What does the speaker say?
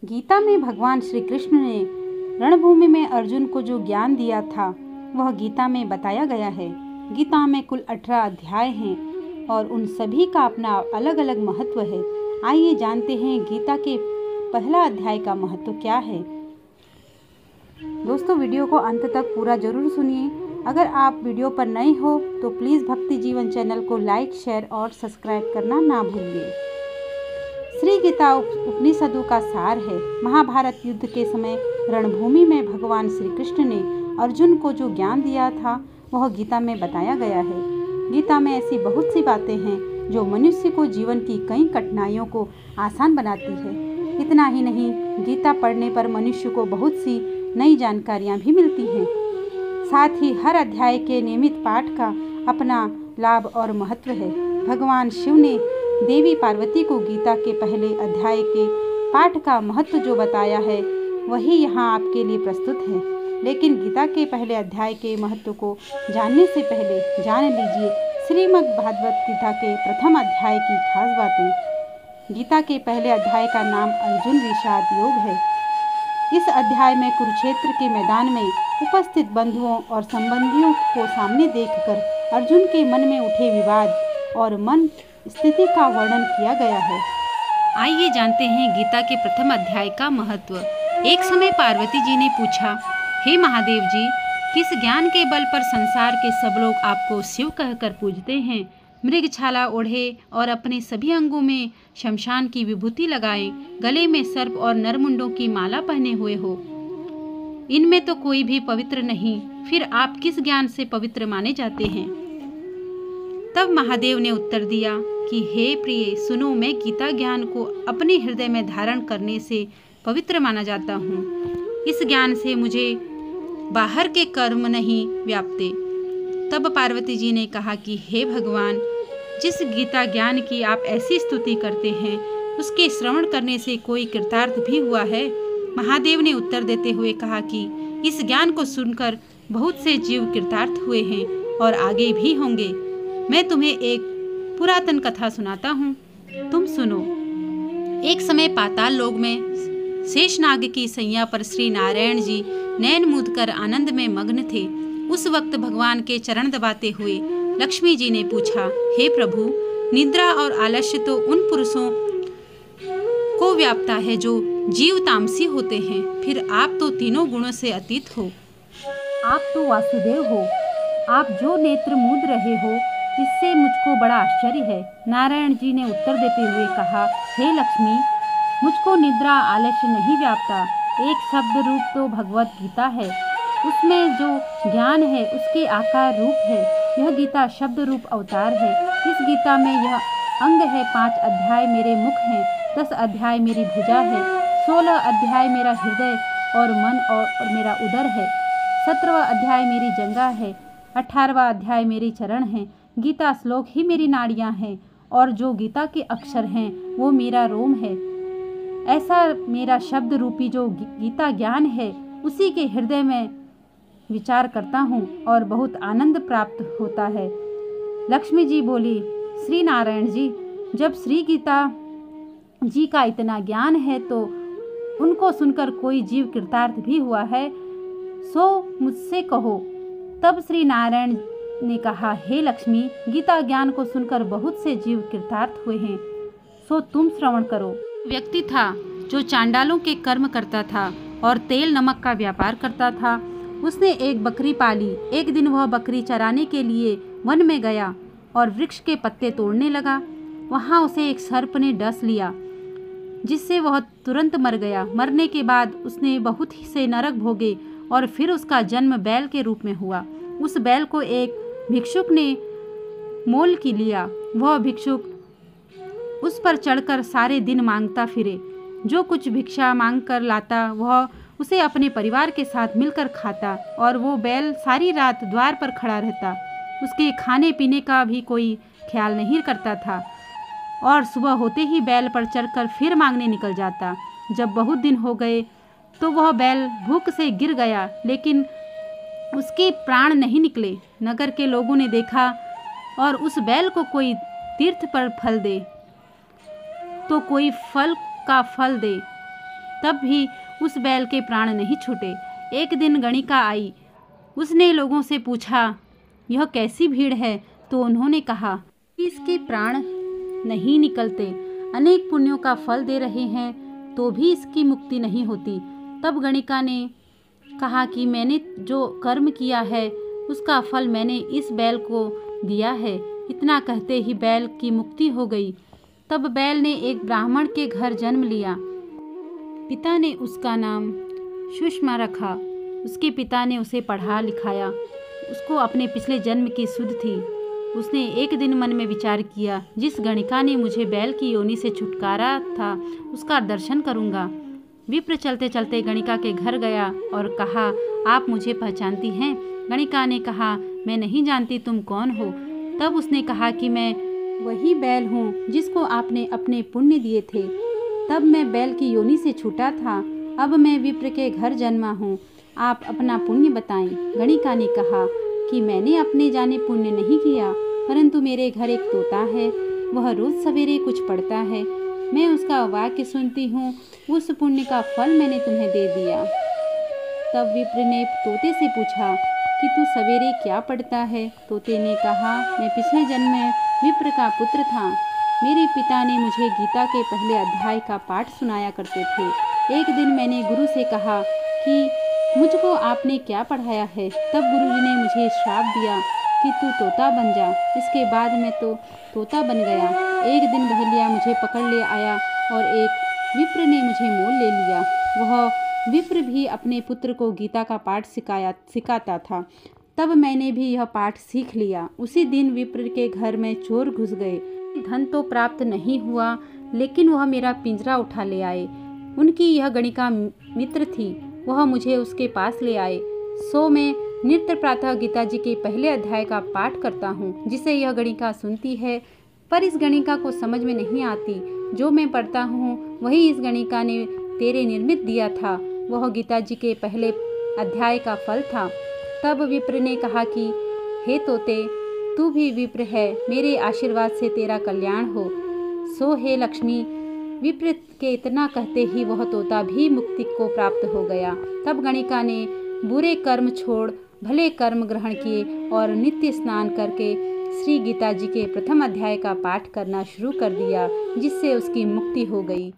गीता में भगवान श्री कृष्ण ने रणभूमि में अर्जुन को जो ज्ञान दिया था वह गीता में बताया गया है। गीता में कुल 18 अध्याय हैं और उन सभी का अपना अलग अलग महत्व है। आइए जानते हैं गीता के पहला अध्याय का महत्व क्या है। दोस्तों, वीडियो को अंत तक पूरा जरूर सुनिए। अगर आप वीडियो पर नए हो तो प्लीज़ भक्ति जीवन चैनल को लाइक, शेयर और सब्सक्राइब करना ना भूलिए। श्री गीता उपनिषदों का सार है। महाभारत युद्ध के समय रणभूमि में भगवान श्री कृष्ण ने अर्जुन को जो ज्ञान दिया था वह गीता में बताया गया है। गीता में ऐसी बहुत सी बातें हैं जो मनुष्य को जीवन की कई कठिनाइयों को आसान बनाती है। इतना ही नहीं, गीता पढ़ने पर मनुष्य को बहुत सी नई जानकारियाँ भी मिलती हैं। साथ ही हर अध्याय के नियमित पाठ का अपना लाभ और महत्व है। भगवान शिव ने देवी पार्वती को गीता के पहले अध्याय के पाठ का महत्व जो बताया है वही यहाँ आपके लिए प्रस्तुत है। लेकिन गीता के पहले अध्याय के महत्व को जानने से पहले जान लीजिए श्रीमद् भागवत गीता के प्रथम अध्याय की खास बातें। गीता के पहले अध्याय का नाम अर्जुन विषाद योग है। इस अध्याय में कुरुक्षेत्र के मैदान में उपस्थित बंधुओं और संबंधियों को सामने देखकर अर्जुन के मन में उठे विवाद और मन स्थिति का वर्णन किया गया है। आइए जानते हैं गीता के प्रथम अध्याय का महत्व। एक समय पार्वती जी ने पूछा, हे महादेव जी, किस ज्ञान के बल पर संसार के सब लोग आपको शिव कहकर पूजते हैं? मृग छाला ओढ़े और अपने सभी अंगों में शमशान की विभूति लगाए, गले में सर्प और नरमुंडों की माला पहने हुए हो। इनमें तो कोई भी पवित्र नहीं, फिर आप किस ज्ञान से पवित्र माने जाते हैं? तब महादेव ने उत्तर दिया कि हे प्रिय, सुनो, मैं गीता ज्ञान को अपने हृदय में धारण करने से पवित्र माना जाता हूँ। इस ज्ञान से मुझे बाहर के कर्म नहीं व्यापते। तब पार्वती जी ने कहा कि हे भगवान, जिस गीता ज्ञान की आप ऐसी स्तुति करते हैं उसके श्रवण करने से कोई कृतार्थ भी हुआ है? महादेव ने उत्तर देते हुए कहा कि इस ज्ञान को सुनकर बहुत से जीव कृतार्थ हुए हैं और आगे भी होंगे। मैं तुम्हें एक पुरातन कथा सुनाता हूँ, तुम सुनो। एक समय पाताल लोक में शेषनाग की सैया पर श्री नारायण जी नैन मूंद कर आनंद में मग्न थे। उस वक्त भगवान के चरण दबाते हुए लक्ष्मी जी ने पूछा, हे प्रभु, निद्रा और आलस्य तो उन पुरुषों को व्यापता है जो जीव तामसी होते हैं, फिर आप तो तीनों गुणों से अतीत हो। आप तो वासुदेव हो। आप जो नेत्र मूंद रहे हो इससे मुझको बड़ा आश्चर्य है। नारायण जी ने उत्तर देते हुए कहा, हे लक्ष्मी, मुझको निद्रा आलस्य नहीं व्यापता। एक शब्द रूप तो भगवत गीता है, उसमें जो ज्ञान है उसके आकार रूप है। यह गीता शब्द रूप अवतार है। इस गीता में यह अंग है। 5 अध्याय मेरे मुख हैं, 10 अध्याय मेरी भुजा है, 16 अध्याय मेरा हृदय और मन और मेरा उदर है, 17वां अध्याय मेरी जंगा है, 18वां अध्याय मेरी चरण है। गीता श्लोक ही मेरी नाड़ियाँ हैं और जो गीता के अक्षर हैं वो मेरा रोम है। ऐसा मेरा शब्द रूपी जो गीता ज्ञान है उसी के हृदय में विचार करता हूँ और बहुत आनंद प्राप्त होता है। लक्ष्मी जी बोली, श्री नारायण जी, जब श्री गीता जी का इतना ज्ञान है तो उनको सुनकर कोई जीव कृतार्थ भी हुआ है, सो मुझसे कहो। तब श्री नारायण ने कहा, हे लक्ष्मी, गीता ज्ञान को सुनकर बहुत से जीव कृतार्थ हुए हैं, सो तुम श्रवण करो। व्यक्ति था जो चांडालों के कर्म करता था और तेल नमक का व्यापार करता था। उसने एक बकरी पाली। एक दिन वह बकरी चराने के लिए वन में गया और वृक्ष के पत्ते तोड़ने लगा। वहाँ उसे एक सर्प ने डस लिया जिससे वह तुरंत मर गया। मरने के बाद उसने बहुत ही से नरक भोगे और फिर उसका जन्म बैल के रूप में हुआ। उस बैल को एक भिक्षुक ने मोल की लिया। वह भिक्षुक उस पर चढ़कर सारे दिन मांगता फिरे। जो कुछ भिक्षा मांग कर लाता वह उसे अपने परिवार के साथ मिलकर खाता और वो बैल सारी रात द्वार पर खड़ा रहता। उसके खाने पीने का भी कोई ख्याल नहीं करता था और सुबह होते ही बैल पर चढ़कर फिर मांगने निकल जाता। जब बहुत दिन हो गए तो वह बैल भूख से गिर गया, लेकिन उसके प्राण नहीं निकले। नगर के लोगों ने देखा और उस बैल को कोई तीर्थ पर फल दे तो कोई फल का फल दे। तब भी उस बैल के प्राण नहीं छूटे। एक दिन गणिका आई। उसने लोगों से पूछा, यह कैसी भीड़ है? तो उन्होंने कहा कि इसके प्राण नहीं निकलते, अनेक पुण्यों का फल दे रहे हैं तो भी इसकी मुक्ति नहीं होती। तब गणिका ने कहा कि मैंने जो कर्म किया है उसका फल मैंने इस बैल को दिया है। इतना कहते ही बैल की मुक्ति हो गई। तब बैल ने एक ब्राह्मण के घर जन्म लिया। पिता ने उसका नाम सुषमा रखा। उसके पिता ने उसे पढ़ा लिखाया। उसको अपने पिछले जन्म की सुध थी। उसने एक दिन मन में विचार किया, जिस गणिका ने मुझे बैल की योनि से छुटकारा था उसका दर्शन करूंगा। विप्र चलते चलते गणिका के घर गया और कहा, आप मुझे पहचानती हैं? गणिका ने कहा, मैं नहीं जानती, तुम कौन हो? तब उसने कहा कि मैं वही बैल हूँ जिसको आपने अपने पुण्य दिए थे। तब मैं बैल की योनि से छूटा था, अब मैं विप्र के घर जन्मा हूँ। आप अपना पुण्य बताएं। गणिका ने कहा कि मैंने अपने जाने पुण्य नहीं किया, परंतु मेरे घर एक तोता है, वह रोज सवेरे कुछ पढ़ता है, मैं उसका वाक्य सुनती हूँ, उस पुण्य का फल मैंने तुम्हें दे दिया। तब विप्र ने तोते से पूछा कि तू सवेरे क्या पढ़ता है? तोते ने कहा, मैं पिछले जन्म में विप्र का पुत्र था। मेरे पिता ने मुझे गीता के पहले अध्याय का पाठ सुनाया करते थे। एक दिन मैंने गुरु से कहा कि मुझको आपने क्या पढ़ाया है? तब गुरुजी ने मुझे श्राप दिया कि तू तोता बन जा। इसके बाद मैं तो तोता बन गया। एक दिन बहेलिया मुझे पकड़ ले आया और एक विप्र ने मुझे मोल ले लिया। वह विप्र भी अपने पुत्र को गीता का पाठ सिखाता था। तब मैंने भी यह पाठ सीख लिया। उसी दिन विप्र के घर में चोर घुस गए। धन तो प्राप्त नहीं हुआ, लेकिन वह मेरा पिंजरा उठा ले आए। उनकी यह गणिका मित्र थी। वह मुझे उसके पास ले आए। सो मैं नित्य प्रातः गीता जी के पहले अध्याय का पाठ करता हूँ, जिसे यह गणिका सुनती है, पर इस गणिका को समझ में नहीं आती। जो मैं पढ़ता हूँ वही इस गणिका ने तेरे निर्मित दिया था। वह गीता जी के पहले अध्याय का फल था। तब विप्र ने कहा कि हे तोते, तू भी विप्र है, मेरे आशीर्वाद से तेरा कल्याण हो। सो हे लक्ष्मी। विप्र के इतना कहते ही वह तोता भी मुक्ति को प्राप्त हो गया। तब गणिका ने बुरे कर्म छोड़ भले कर्म ग्रहण किए और नित्य स्नान करके श्री गीता जी के प्रथम अध्याय का पाठ करना शुरू कर दिया, जिससे उसकी मुक्ति हो गई।